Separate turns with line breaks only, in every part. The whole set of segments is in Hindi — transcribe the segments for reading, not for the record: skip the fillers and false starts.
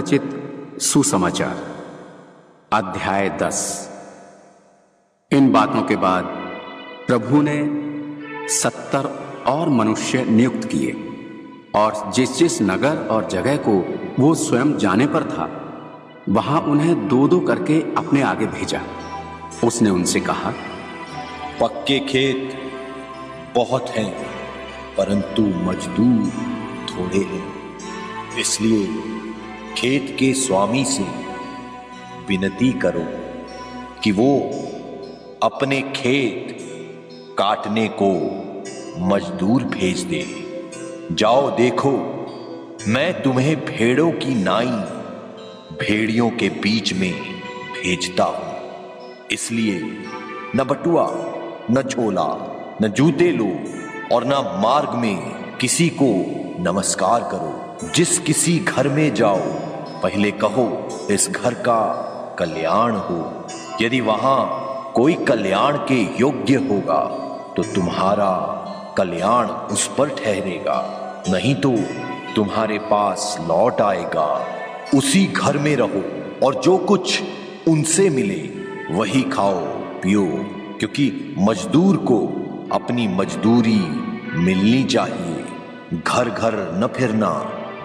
रचित सुसमाचार अध्याय 10। इन बातों के बाद प्रभु ने 70 और मनुष्य नियुक्त किए और जिस जिस नगर और जगह को वो स्वयं जाने पर था वहां उन्हें दो दो करके अपने आगे भेजा। उसने उनसे कहा,
पक्के खेत बहुत हैं परंतु मजदूर थोड़े हैं, इसलिए खेत के स्वामी से विनती करो कि वो अपने खेत काटने को मजदूर भेज दे। जाओ देखो, मैं तुम्हें भेड़ों की नाई भेड़ियों के बीच में भेजता हूं, इसलिए न बटुआ न झोला न जूते लो और न मार्ग में किसी को नमस्कार करो। जिस किसी घर में जाओ पहले कहो, इस घर का कल्याण हो। यदि वहां कोई कल्याण के योग्य होगा तो तुम्हारा कल्याण उस पर ठहरेगा, नहीं तो तुम्हारे पास लौट आएगा। उसी घर में रहो और जो कुछ उनसे मिले वही खाओ पियो, क्योंकि मजदूर को अपनी मजदूरी मिलनी चाहिए। घर घर न फिरना।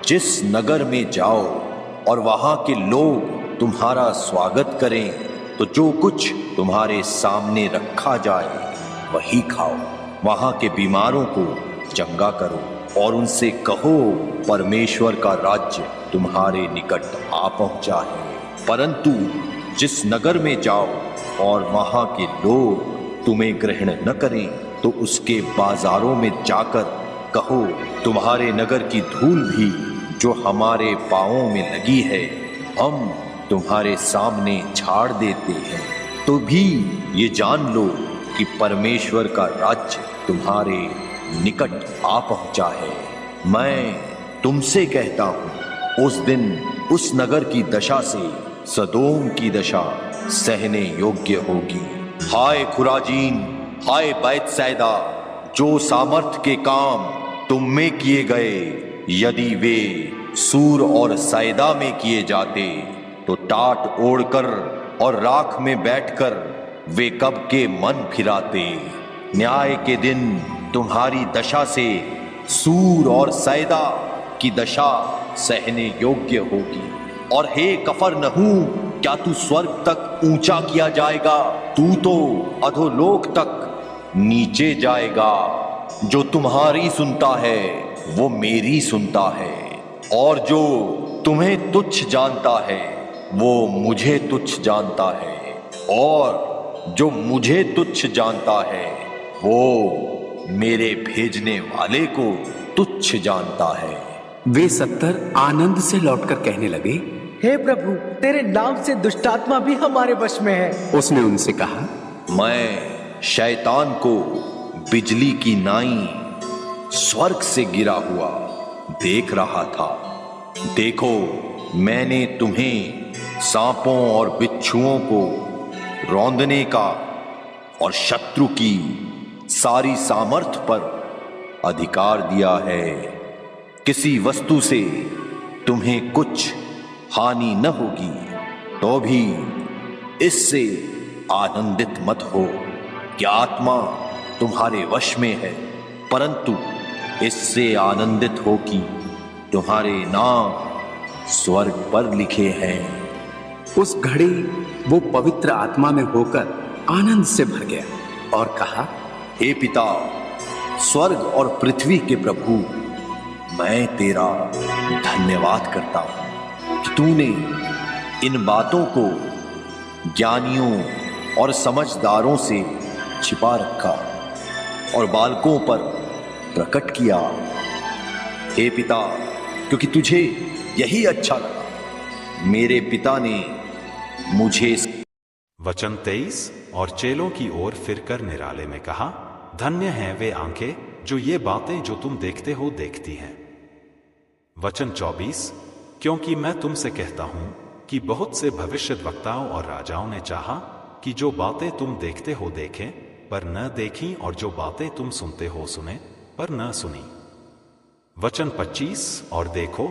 जिस नगर में जाओ और वहां के लोग तुम्हारा स्वागत करें तो जो कुछ तुम्हारे सामने रखा जाए वही खाओ। वहां के बीमारों को चंगा करो और उनसे कहो, परमेश्वर का राज्य तुम्हारे निकट आ पहुंचा है। परंतु जिस नगर में जाओ और वहां के लोग तुम्हें ग्रहण न करें तो उसके बाजारों में जाकर कहो, तुम्हारे नगर की धूल भी जो हमारे पांवों में लगी है हम तुम्हारे सामने झाड़ देते हैं। तो भी ये जान लो कि परमेश्वर का राज्य तुम्हारे निकट आ पहुंचा है। मैं तुमसे कहता हूं, उस दिन उस नगर की दशा से सदोम की दशा सहने योग्य होगी। हाय खुराजीन, हाय बैतसैदा, जो सामर्थ के काम तुम में किए गए यदि वे सूर और सैदा में किए जाते तो टाट ओढ़कर और राख में बैठकर वे कब के मन फिराते। न्याय के दिन तुम्हारी दशा से सूर और सैदा की दशा सहने योग्य होगी। और हे कफरनहूम, क्या तू स्वर्ग तक ऊंचा किया जाएगा? तू तो अधोलोक तक नीचे जाएगा। जो तुम्हारी सुनता है वो मेरी सुनता है, और जो तुम्हें तुच्छ जानता है वो मुझे तुच्छ जानता है, और जो मुझे तुच्छ जानता है वो मेरे भेजने वाले को तुच्छ जानता है।
वे 70 आनंद से लौटकर कहने लगे,
हे प्रभु, तेरे नाम से दुष्टात्मा भी हमारे वश में है।
उसने उनसे कहा,
मैं शैतान को बिजली की नाई स्वर्ग से गिरा हुआ देख रहा था। देखो, मैंने तुम्हें सांपों और बिच्छुओं को रौंदने का और शत्रु की सारी सामर्थ पर अधिकार दिया है। किसी वस्तु से तुम्हें कुछ हानि न होगी, तो भी इससे आनंदित मत हो कि आत्मा तुम्हारे वश में है, परंतु इससे आनंदित हो कि तुम्हारे नाम स्वर्ग पर लिखे हैं।
उस घड़ी वो पवित्र आत्मा में होकर आनंद से भर गया और कहा,
हे पिता, स्वर्ग और पृथ्वी के प्रभु, मैं तेरा धन्यवाद करता हूं कि तूने इन बातों को ज्ञानियों और समझदारों से छिपा रखा और बालकों पर प्रकट किया। हे पिता, क्योंकि तुझे यही अच्छा लगा। मेरे पिता ने मुझे।
वचन 23। और चेलों की ओर फिरकर निराले में कहा, धन्य हैं वे आंखें जो ये बातें जो तुम देखते हो देखती हैं। वचन 24। क्योंकि मैं तुमसे कहता हूं कि बहुत से भविष्यद्वक्ताओं और राजाओं ने चाहा कि जो बातें तुम देखते हो देखें पर न देखी, और जो बातें तुम सुनते हो सुने पर न सुनी। वचन 25। और देखो,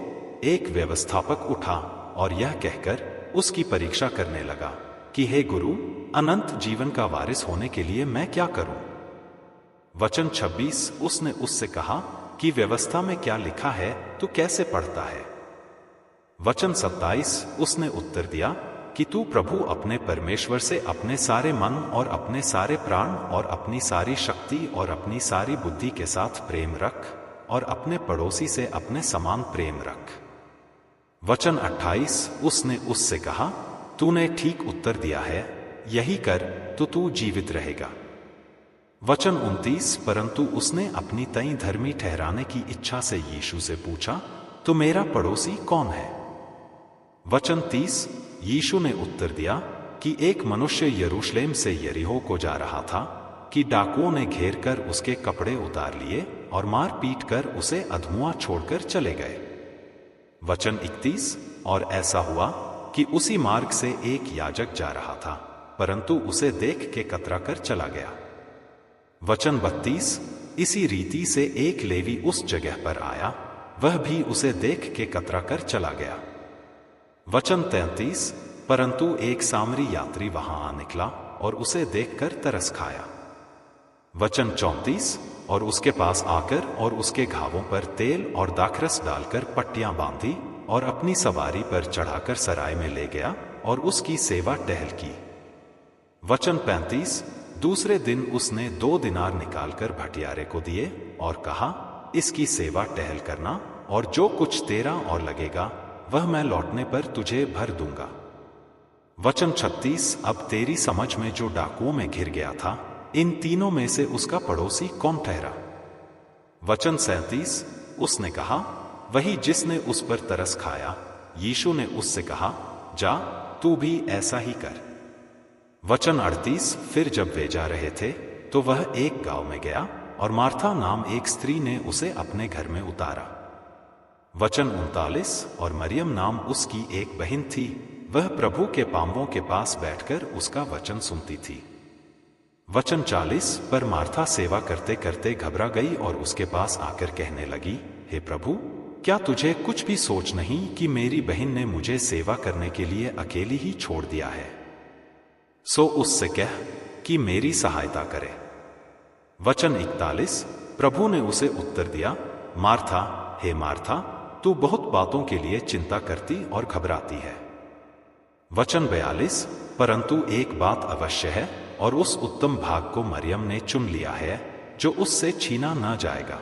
एक व्यवस्थापक उठा और यह कहकर उसकी परीक्षा करने लगा कि हे गुरु, अनंत जीवन का वारिस होने के लिए मैं क्या करूं? वचन 26, उसने उससे कहा कि व्यवस्था में क्या लिखा है तू कैसे पढ़ता है? वचन 27, उसने उत्तर दिया कि तू प्रभु अपने परमेश्वर से अपने सारे मन और अपने सारे प्राण और अपनी सारी शक्ति और अपनी सारी बुद्धि के साथ प्रेम रख और अपने पड़ोसी से अपने समान प्रेम रख। वचन 28, उसने उससे कहा तूने ठीक उत्तर दिया है, यही कर तो तू जीवित रहेगा। वचन 29, परंतु उसने अपनी तई धर्मी ठहराने की इच्छा से यीशु से पूछा, तो मेरा पड़ोसी कौन है? वचन 30, यीशु ने उत्तर दिया कि एक मनुष्य यरूशलेम से यरीहो को जा रहा था कि डाकुओं ने घेर कर उसके कपड़े उतार लिए और मार पीट कर उसे अधमुआ छोड़कर चले गए। वचन 31, और ऐसा हुआ कि उसी मार्ग से एक याजक जा रहा था, परंतु उसे देख के कतरा कर चला गया। वचन 32, इसी रीति से एक लेवी उस जगह पर आया, वह भी उसे देख के कतरा कर चला गया। वचन 33, परंतु एक सामरी यात्री वहां आ निकला और उसे देखकर तरस खाया। वचन 34, और उसके पास आकर और उसके घावों पर तेल और दाखरस डालकर पट्टियां बांधी और अपनी सवारी पर चढ़ाकर सराय में ले गया और उसकी सेवा टहल की। वचन 35, दूसरे दिन उसने 2 दिनार निकालकर भटियारे को दिए और कहा, इसकी सेवा टहल करना और जो कुछ तेरा और लगेगा वह मैं लौटने पर तुझे भर दूंगा। वचन 36, अब तेरी समझ में जो डाकुओं में घिर गया था, इन तीनों में से उसका पड़ोसी कौन ठहरा? वचन 37, उसने कहा, वही जिसने उस पर तरस खाया। यीशु ने उससे कहा, जा तू भी ऐसा ही कर। वचन 38, फिर जब वे जा रहे थे तो वह एक गांव में गया और मार्था नाम एक स्त्री ने उसे अपने घर में उतारा। वचन 39, और मरियम नाम उसकी एक बहन थी, वह प्रभु के पांवों के पास बैठकर उसका वचन सुनती थी। वचन 40, पर मार्था सेवा करते करते घबरा गई और उसके पास आकर कहने लगी, हे प्रभु, क्या तुझे कुछ भी सोच नहीं कि मेरी बहन ने मुझे सेवा करने के लिए अकेली ही छोड़ दिया है? सो उससे कह कि मेरी सहायता करे। वचन 41, प्रभु ने उसे उत्तर दिया, मार्था, हे मार्था, तू बहुत बातों के लिए चिंता करती और घबराती है। वचन 42, परंतु एक बात अवश्य है और उस उत्तम भाग को मरियम ने चुन लिया है जो उससे छीना न जाएगा।